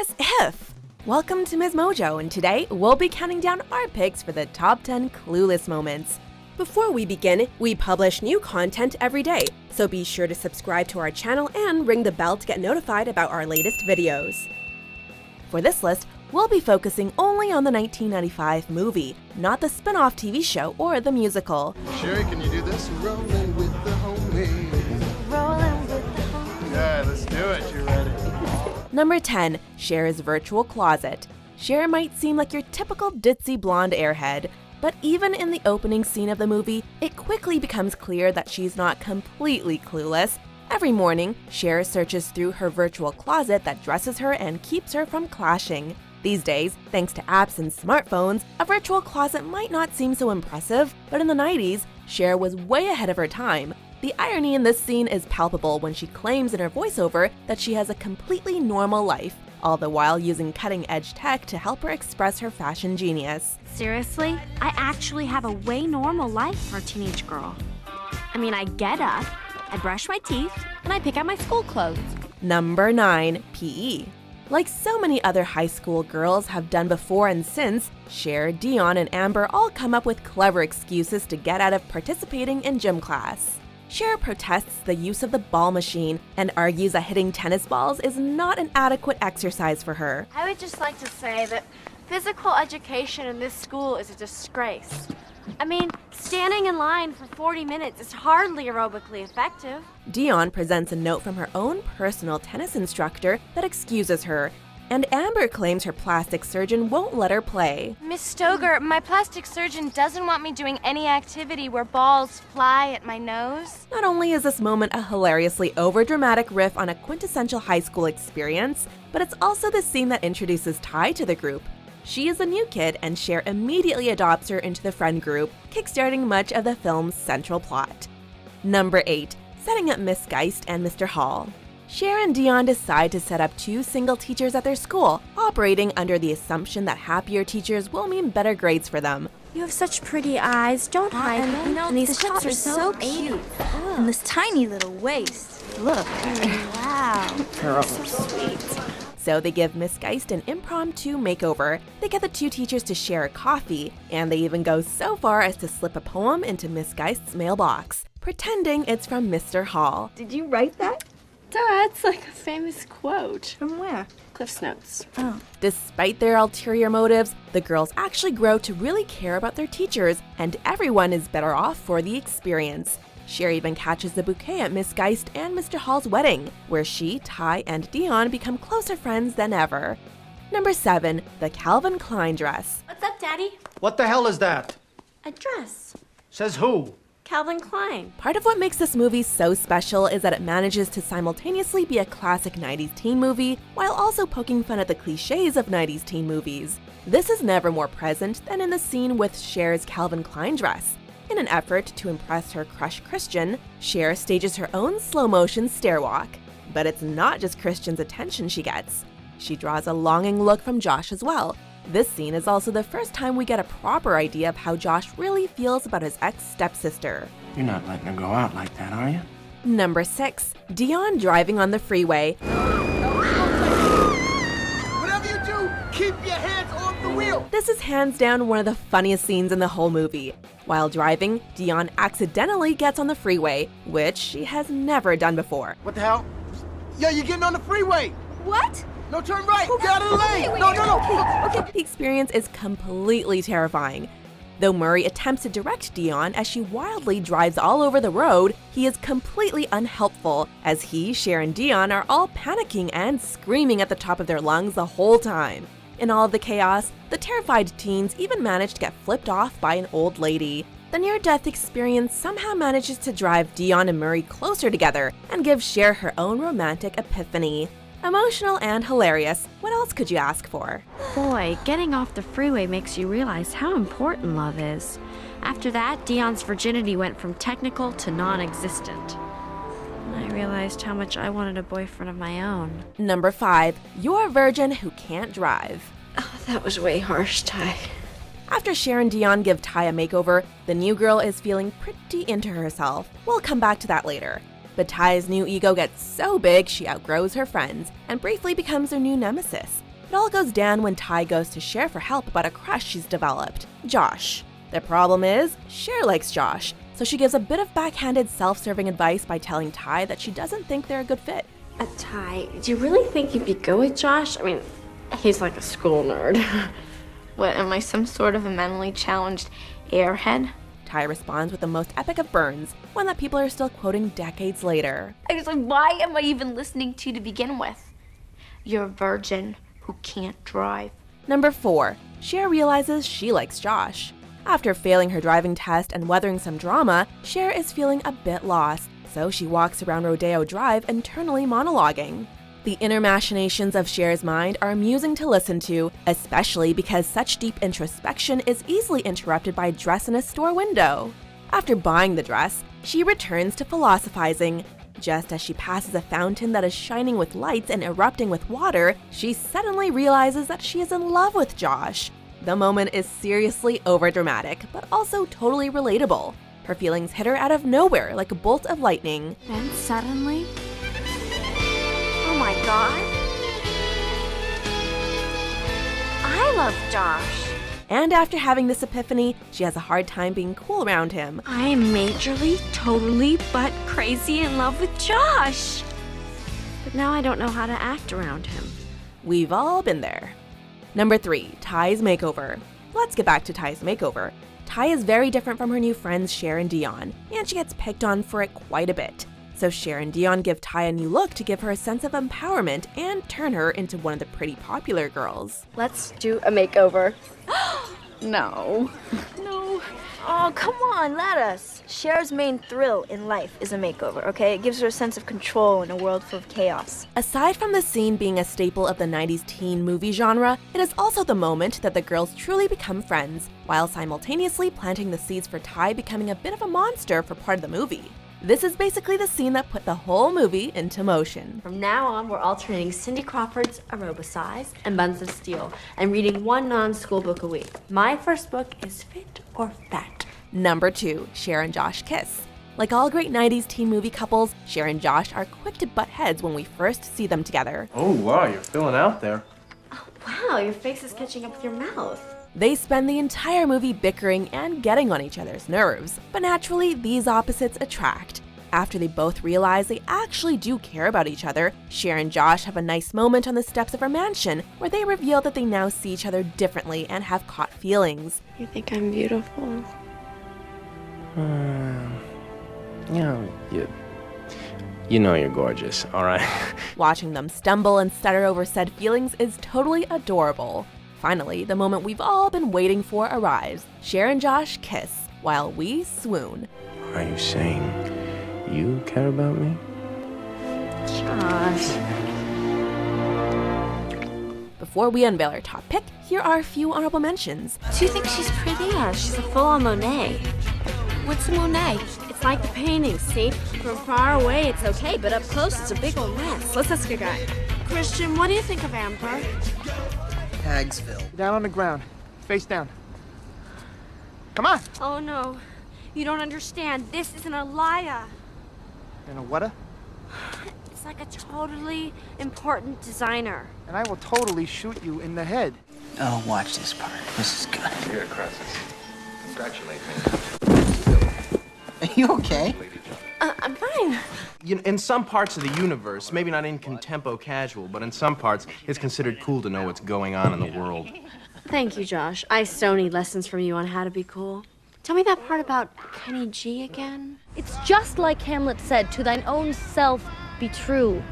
As if! Welcome to MsMojo, and today we'll be counting down our picks for the top 10 Clueless moments. Before we begin, we publish new content every day, so be sure to subscribe to our channel and ring the bell to get notified about our latest videos. For this list, we'll be focusing only on the 1995 movie, not the spin-off TV show or the musical. Sherry, can you do this? Rolling with the homies. Rolling with the homies. Yeah, let's do it. You ready? Number 10. Cher's virtual closet. Cher might seem like your typical ditzy blonde airhead, but even in the opening scene of the movie, it quickly becomes clear that she's not completely clueless. Every morning, Cher searches through her virtual closet that dresses her and keeps her from clashing. These days, thanks to apps and smartphones, a virtual closet might not seem so impressive, but in the 90s, Cher was way ahead of her time. The irony in this scene is palpable when she claims in her voiceover that she has a completely normal life, all the while using cutting-edge tech to help her express her fashion genius. Seriously? I actually have a way normal life for a teenage girl. I mean, I get up, I brush my teeth, and I pick out my school clothes. Number 9. PE. Like so many other high school girls have done before and since, Cher, Dionne, and Amber all come up with clever excuses to get out of participating in gym class. Cher protests the use of the ball machine and argues that hitting tennis balls is not an adequate exercise for her. I would just like to say that physical education in this school is a disgrace. I mean, standing in line for 40 minutes is hardly aerobically effective. Dionne presents a note from her own personal tennis instructor that excuses her, and Amber claims her plastic surgeon won't let her play. Miss Stoger, my plastic surgeon doesn't want me doing any activity where balls fly at my nose. Not only is this moment a hilariously overdramatic riff on a quintessential high school experience, but it's also the scene that introduces Ty to the group. She is a new kid, and Cher immediately adopts her into the friend group, kickstarting much of the film's central plot. Number 8. Setting up Miss Geist and Mr. Hall. Cher and Dionne decide to set up two single teachers at their school, operating under the assumption that happier teachers will mean better grades for them. You have such pretty eyes, don't hide them. You know, And these the tops shots are so 80s. cute. And this tiny little waist. Look. Wow, so sweet. So they give Miss Geist an impromptu makeover. They get the two teachers to share a coffee, and they even go so far as to slip a poem into Miss Geist's mailbox, pretending it's from Mr. Hall. Did you write that? That's like a famous quote. From where? Cliff's Notes. Oh. Despite their ulterior motives, the girls actually grow to really care about their teachers, and everyone is better off for the experience. Cher even catches the bouquet at Miss Geist and Mr. Hall's wedding, where she, Ty, and Dionne become closer friends than ever. Number 7. The Calvin Klein dress. What's up, Daddy? What the hell is that? A dress. Says who? Calvin Klein. Part of what makes this movie so special is that it manages to simultaneously be a classic 90s teen movie while also poking fun at the cliches of 90s teen movies. This is never more present than in the scene with Cher's Calvin Klein dress. In an effort to impress her crush Christian, Cher stages her own slow-motion stairwalk. But it's not just Christian's attention she gets. She draws a longing look from Josh as well. This scene is also the first time we get a proper idea of how Josh really feels about his ex-stepsister. You're not letting her go out like that, are you? Number 6. Dionne driving on the freeway. Whatever you do, keep your hands off the wheel. This is hands down one of the funniest scenes in the whole movie. While driving, Dionne accidentally gets on the freeway, which she has never done before. What the hell? Yo, you're getting on the freeway. What? No, turn right. Get out of the lane. No. The experience is completely terrifying. Though Murray attempts to direct Dionne as she wildly drives all over the road, he is completely unhelpful, as he, Cher, and Dionne are all panicking and screaming at the top of their lungs the whole time. In all of the chaos, the terrified teens even manage to get flipped off by an old lady. The near-death experience somehow manages to drive Dionne and Murray closer together and give Cher her own romantic epiphany. Emotional and hilarious, what else could you ask for? Boy, getting off the freeway makes you realize how important love is. After that, Dionne's virginity went from technical to non-existent. And I realized how much I wanted a boyfriend of my own. Number 5. You're a virgin who can't drive. Oh, that was way harsh, Ty. After Cher and Dionne give Ty a makeover, the new girl is feeling pretty into herself. We'll come back to that later. But Ty's new ego gets so big she outgrows her friends and briefly becomes their new nemesis. It all goes down when Ty goes to Cher for help about a crush she's developed, Josh. The problem is, Cher likes Josh, so she gives a bit of backhanded self-serving advice by telling Ty that she doesn't think they're a good fit. Ty, do you really think you'd be good with Josh? I mean, he's like a school nerd. What, am I some sort of a mentally challenged airhead? Ty responds with the most epic of burns, one that people are still quoting decades later. I was like, why am I even listening to you to begin with? You're a virgin who can't drive. Number 4. Cher realizes she likes Josh. After failing her driving test and weathering some drama, Cher is feeling a bit lost, so she walks around Rodeo Drive internally monologuing. The inner machinations of Cher's mind are amusing to listen to, especially because such deep introspection is easily interrupted by a dress in a store window. After buying the dress, she returns to philosophizing. Just as she passes a fountain that is shining with lights and erupting with water, she suddenly realizes that she is in love with Josh. The moment is seriously overdramatic, but also totally relatable. Her feelings hit her out of nowhere like a bolt of lightning. Then suddenly... Oh my god. I love Josh. And after having this epiphany, she has a hard time being cool around him. I am majorly, totally, but crazy in love with Josh. But now I don't know how to act around him. We've all been there. Number 3, Ty's makeover. Let's get back to Ty's makeover. Ty is very different from her new friends Cher and Dionne, and she gets picked on for it quite a bit. So Cher and Dionne give Ty a new look to give her a sense of empowerment and turn her into one of the pretty popular girls. Let's do a makeover. No. No. Oh, come on, let us. Cher's main thrill in life is a makeover, okay? It gives her a sense of control in a world full of chaos. Aside from the scene being a staple of the 90s teen movie genre, it is also the moment that the girls truly become friends, while simultaneously planting the seeds for Ty becoming a bit of a monster for part of the movie. This is basically the scene that put the whole movie into motion. From now on, we're alternating Cindy Crawford's Aerobicize and Buns of Steel and reading one non-school book a week. My first book is Fit or Fat. Number 2, Cher and Josh kiss. Like all great 90s teen movie couples, Cher and Josh are quick to butt heads when we first see them together. Oh, wow, you're feeling out there. Wow, your face is catching up with your mouth. They spend the entire movie bickering and getting on each other's nerves, but naturally, these opposites attract. After they both realize they actually do care about each other, Cher and Josh have a nice moment on the steps of her mansion where they reveal that they now see each other differently and have caught feelings. You think I'm beautiful? You know you're gorgeous, all right? Watching them stumble and stutter over said feelings is totally adorable. Finally, the moment we've all been waiting for arrives. Cher and Josh kiss, while we swoon. Are you saying you care about me? Josh. Before we unveil our top pick, here are a few honorable mentions. Do you think she's pretty? Yeah, she's a full-on Monet. What's a Monet? It's like the painting, see? From far away, it's okay, but up close, it's a big old mess. Let's ask a guy. Christian, what do you think of Amber? Hagsville. Down on the ground. Face down. Come on. Oh, no. You don't understand. This isn't a liar. And a whata? It's like a totally important designer. And I will totally shoot you in the head. Oh, watch this part. This is good. Here, Crassus. Congratulate me. Are you okay? I'm fine. You know, in some parts of the universe, maybe not in contempo casual, but in some parts, it's considered cool to know what's going on in the world. Thank you, Josh. I so need lessons from you on how to be cool. Tell me that part about Kenny G again. It's just like Hamlet said, to thine own self be true.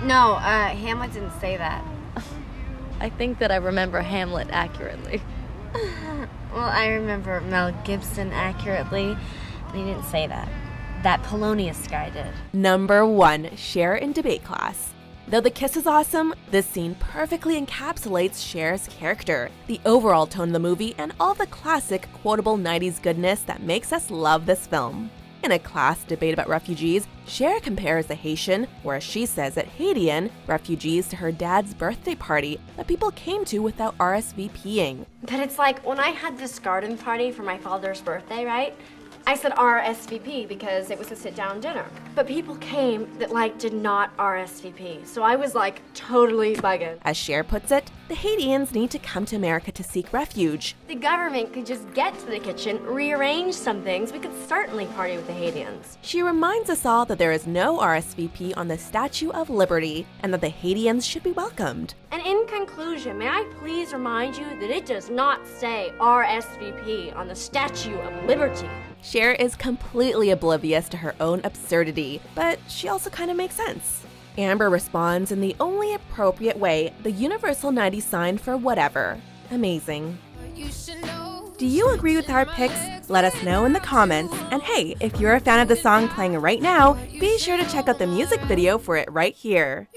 No, Hamlet didn't say that. I think that I remember Hamlet accurately. Well, I remember Mel Gibson accurately, and he didn't say that. That Polonius guy did. Number 1, Cher in debate class. Though the kiss is awesome, this scene perfectly encapsulates Cher's character, the overall tone of the movie, and all the classic, quotable 90s goodness that makes us love this film. In a class debate about refugees, Cher compares the Haitian, or as she says it, Haitian, refugees to her dad's birthday party that people came to without RSVPing. But it's like when I had this garden party for my father's birthday, right? I said RSVP because it was a sit-down dinner. But people came that, like, did not RSVP. So I was, like, totally bugging. As Cher puts it, the Haitians need to come to America to seek refuge. The government could just get to the kitchen, rearrange some things. We could certainly party with the Haitians. She reminds us all that there is no RSVP on the Statue of Liberty and that the Haitians should be welcomed. And in conclusion, may I please remind you that it does not say RSVP on the Statue of Liberty. Cher is completely oblivious to her own absurdity, but she also kind of makes sense. Amber responds in the only appropriate way, the universal 90s sign for whatever. Amazing. Do you agree with our picks? Let us know in the comments. And hey, if you're a fan of the song playing right now, be sure to check out the music video for it right here.